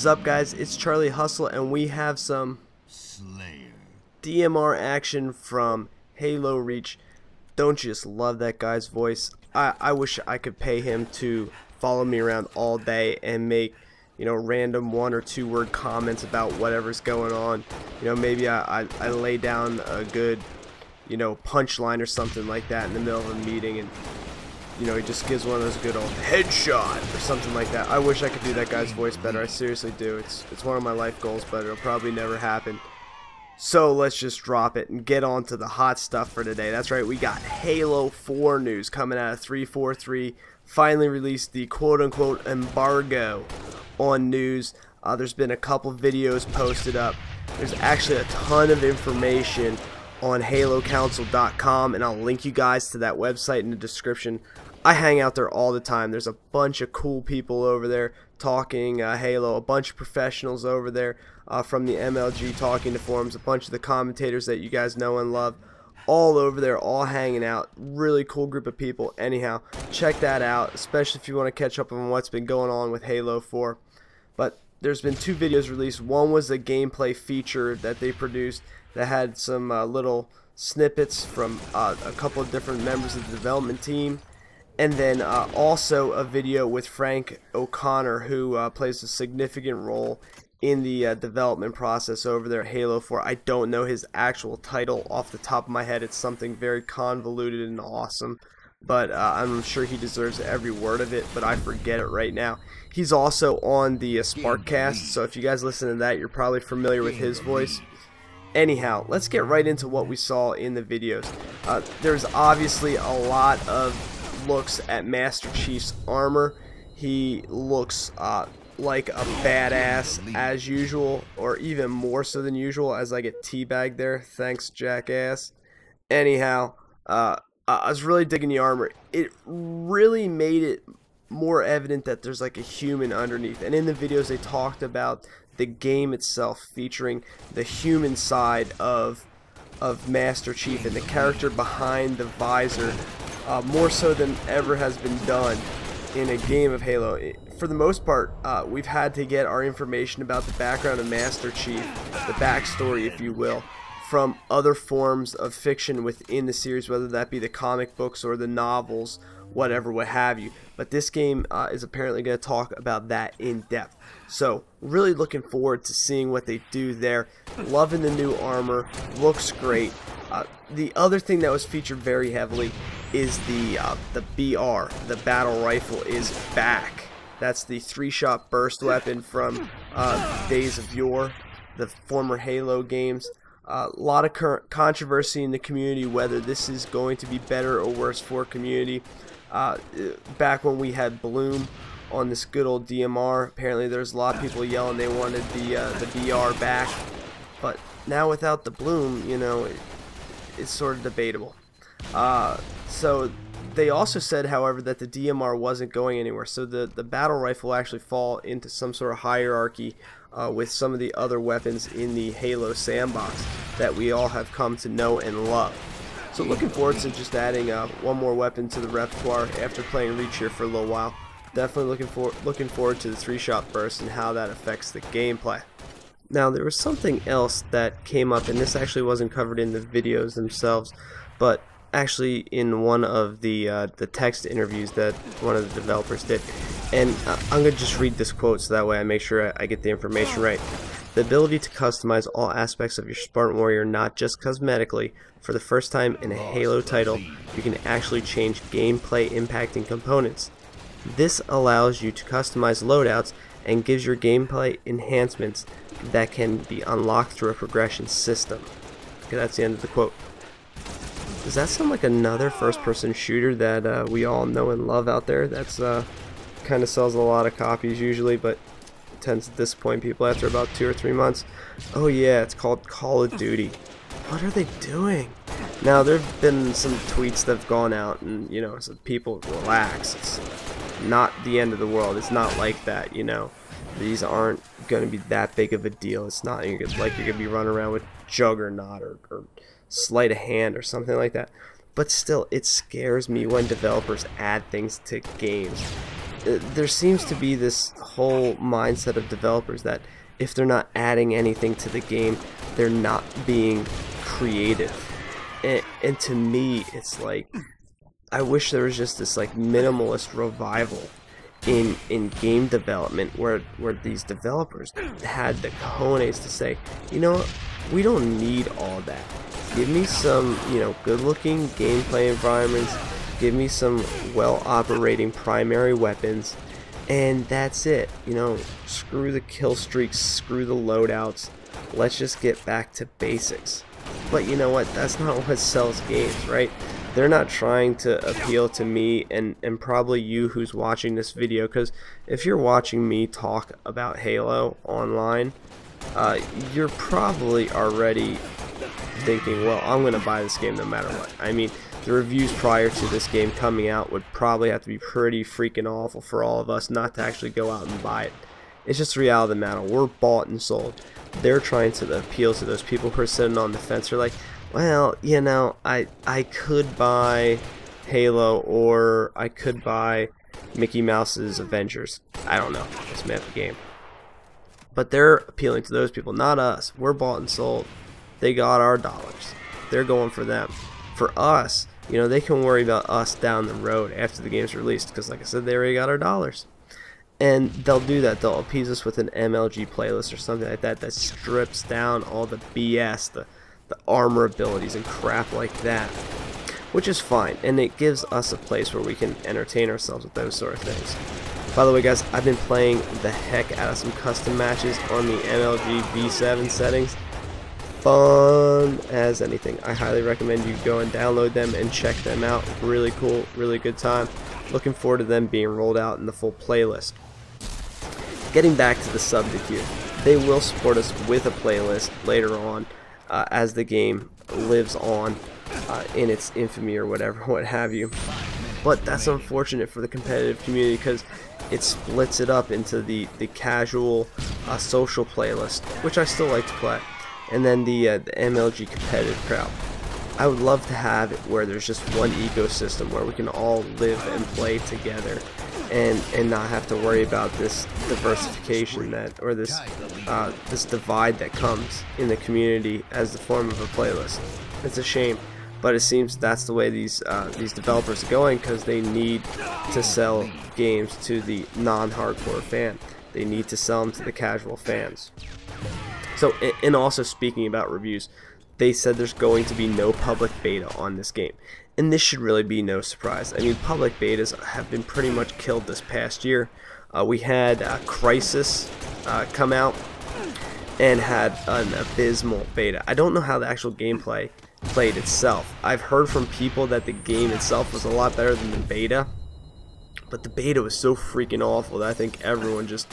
is up, guys? It's Charlie Hustle, and we have some Slayer. DMR action from Halo Reach. Don't you just love that guy's voice? I wish I could pay him to follow me around all day and make, random 1 or 2 word comments about whatever's going on. Maybe I lay down a good, punchline or something like that in the middle of a meeting, and he just gives one of those good old headshot or something like that. I wish I could do that guy's voice better. I seriously do. It's one of my life goals, but it'll probably never happen. So let's just drop it and get on to the hot stuff for today. That's right, we got Halo 4 news coming out of 343. Finally released the quote-unquote embargo on news. There's been a couple videos posted up. There's actually a ton of information on HaloCouncil.com, and I'll link you guys to that website in the description. I hang out there all the time. There's a bunch of cool people over there talking Halo, a bunch of professionals over there from the MLG talking to forums, a bunch of the commentators that you guys know and love, all over there, all hanging out. Really cool group of people. Anyhow, check that out, especially if you want to catch up on what's been going on with Halo 4. But there's been 2 videos released. One was a gameplay feature that they produced that had some little snippets from a couple of different members of the development team. And then also a video with Frank O'Connor, who plays a significant role in the development process over there at Halo 4. I don't know his actual title off the top of my head. It's something very convoluted and awesome, but I'm sure he deserves every word of it, but I forget it right now. He's also on the Sparkcast, so if you guys listen to that, you're probably familiar with his voice. Anyhow, let's get right into what we saw in the videos. There's obviously a lot of looks at Master Chief's armor. He looks like a badass as usual, or even more so than usual, as I get teabagged there. Thanks, jackass. Anyhow, I was really digging the armor. It really made it more evident that there's like a human underneath, and in the videos they talked about the game itself featuring the human side of Master Chief and the character behind the visor, more so than ever has been done in a game of Halo. For the most part, we've had to get our information about the background of Master Chief, the backstory if you will, from other forms of fiction within the series, whether that be the comic books or the novels, whatever, what have you. But this game is apparently going to talk about that in depth. So really looking forward to seeing what they do there. Loving the new armor, looks great. The other thing that was featured very heavily is the BR, the battle rifle, is back. That's the 3-shot burst weapon from Days of Yore, the former Halo games. A lot of controversy in the community whether this is going to be better or worse for community. Back when we had Bloom on this good old DMR, apparently there's a lot of people yelling they wanted the BR back, but now without the Bloom, it's sort of debatable. So they also said, however, that the DMR wasn't going anywhere, so the battle rifle will actually fall into some sort of hierarchy with some of the other weapons in the Halo sandbox that we all have come to know and love. So looking forward to just adding one more weapon to the repertoire after playing Reach here for a little while. Definitely looking forward to the 3-shot burst and how that affects the gameplay. Now there was something else that came up, and this actually wasn't covered in the videos themselves, but actually in one of the text interviews that one of the developers did. And I'm going to just read this quote so that way I make sure I get the information right. The ability to customize all aspects of your Spartan Warrior, not just cosmetically. For the first time in a Halo title, you can actually change gameplay impacting components. This allows you to customize loadouts and gives your gameplay enhancements that can be unlocked through a progression system. Okay, that's the end of the quote. Does that sound like another first-person shooter that we all know and love out there? That's kind of sells a lot of copies usually, but tends to disappoint people after about 2 or 3 months. Oh yeah, it's called Call of Duty. What are they doing? Now there have been some tweets that have gone out, and so people relax. It's not the end of the world. It's not like that. These aren't going to be that big of a deal. It's not like you're going to be running around with Juggernaut or Sleight of Hand or something like that. But still, it scares me when developers add things to games. there seems to be this whole mindset of developers that if they're not adding anything to the game, they're not being creative. And to me, it's like, I wish there was just this like minimalist revival in game development where these developers had the cojones to say, you know what, we don't need all that. Give me some, good looking gameplay environments, give me some well operating primary weapons, and that's it. Screw the kill streaks, screw the loadouts, let's just get back to basics. But you know what, that's not what sells games, right? They're not trying to appeal to me and probably you who's watching this video, because if you're watching me talk about Halo online, you're probably already thinking, well, I'm going to buy this game no matter what. I mean, the reviews prior to this game coming out would probably have to be pretty freaking awful for all of us not to actually go out and buy it. It's just the reality of the matter. We're bought and sold. They're trying to appeal to those people who are sitting on the fence. They're like, well, I could buy Halo, or I could buy Mickey Mouse's Avengers. I don't know. It's made the game. But they're appealing to those people, not us. We're bought and sold. They got our dollars. They're going for them. For us, they can worry about us down the road after the game's released, because like I said, they already got our dollars. And they'll do that. They'll appease us with an MLG playlist or something like that that strips down all the BS, the armor abilities and crap like that, which is fine, and it gives us a place where we can entertain ourselves with those sort of things. By the way, guys, I've been playing the heck out of some custom matches on the MLG V7 settings. Fun as anything. I highly recommend you go and download them and check them out. Really cool, really good time. Looking forward to them being rolled out in the full playlist. Getting back to the subject here, they will support us with a playlist later on as the game lives on in its infamy or whatever, what have you. But that's unfortunate for the competitive community, because it splits it up into the casual social playlist, which I still like to play, and then the MLG competitive crowd. I would love to have it where there's just one ecosystem where we can all live and play together, and not have to worry about this diversification or this divide that comes in the community as the form of a playlist. It's a shame, but it seems that's the way these developers are going, because they need to sell games to the non-hardcore fan. They need to sell them to the casual fans. So, and also speaking about reviews, they said there's going to be no public beta on this game. And this should really be no surprise. I mean, public betas have been pretty much killed this past year. We had Crysis come out and had an abysmal beta. I don't know how the actual gameplay played itself. I've heard from people that the game itself was a lot better than the beta, but the beta was so freaking awful that I think everyone just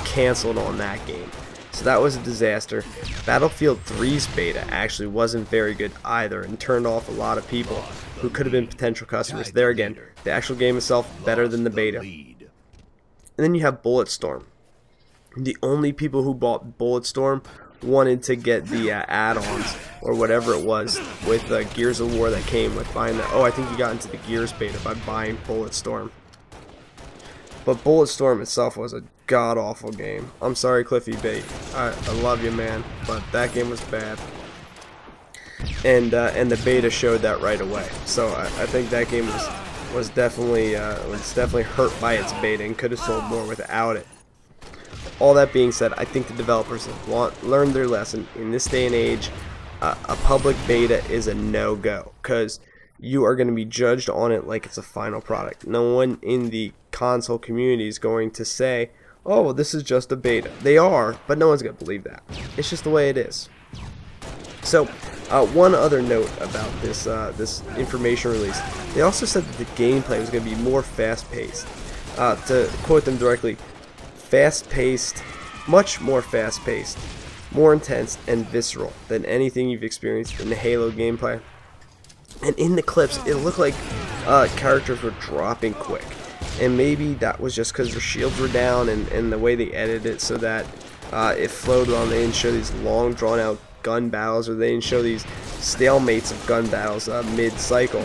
canceled on that game. So that was a disaster. Battlefield 3's beta actually wasn't very good either, and turned off a lot of people who could have been potential customers. There again, the actual game itself better than the beta. And then you have Bulletstorm. The only people who bought Bulletstorm wanted to get the add-ons or whatever it was with Gears of War that came with buying the. Oh, I think you got into the Gears beta by buying Bulletstorm. But Bulletstorm itself was a god-awful game. I'm sorry, Cliffy Bait. I love you, man, but that game was bad. And the beta showed that right away. So I think that game was definitely hurt by its beta and could have sold more without it. All that being said, I think the developers have learned their lesson. In this day and age, a public beta is a no-go, because you are going to be judged on it like it's a final product. No one in the console community is going to say, oh, well, this is just a beta. They are, but no one's going to believe that. It's just the way it is. So, one other note about this information release. They also said that the gameplay was going to be more fast-paced. To quote them directly, fast-paced, much more fast-paced, more intense and visceral than anything you've experienced in the Halo gameplay. And in the clips, it looked like characters were dropping quick. And maybe that was just because their shields were down and the way they edited it so that it flowed well. They didn't show these long, drawn-out gun battles, or they didn't show these stalemates of gun battles mid-cycle.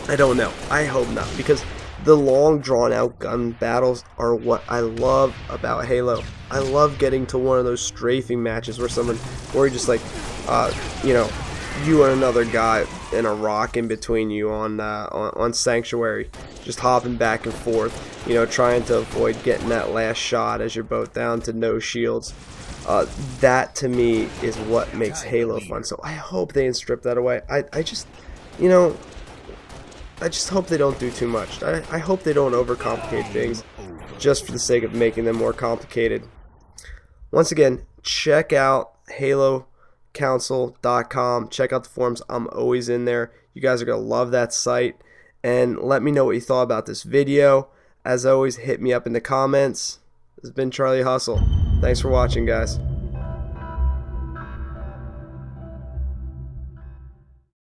I don't know. I hope not, because The long drawn out gun battles are what I love about Halo. I love getting to one of those strafing matches where you're just like, you know, you and another guy and a rock in between you on Sanctuary, just hopping back and forth, you know, trying to avoid getting that last shot as you're both down to no shields. That to me is what makes Halo fun. So I hope they strip that away. I just, you know, I just hope they don't do too much. I hope they don't overcomplicate things just for the sake of making them more complicated. Once again, check out HaloCouncil.com. Check out the forums. I'm always in there. You guys are going to love that site. And let me know what you thought about this video. As always, hit me up in the comments. This has been Charlie Hustle. Thanks for watching, guys.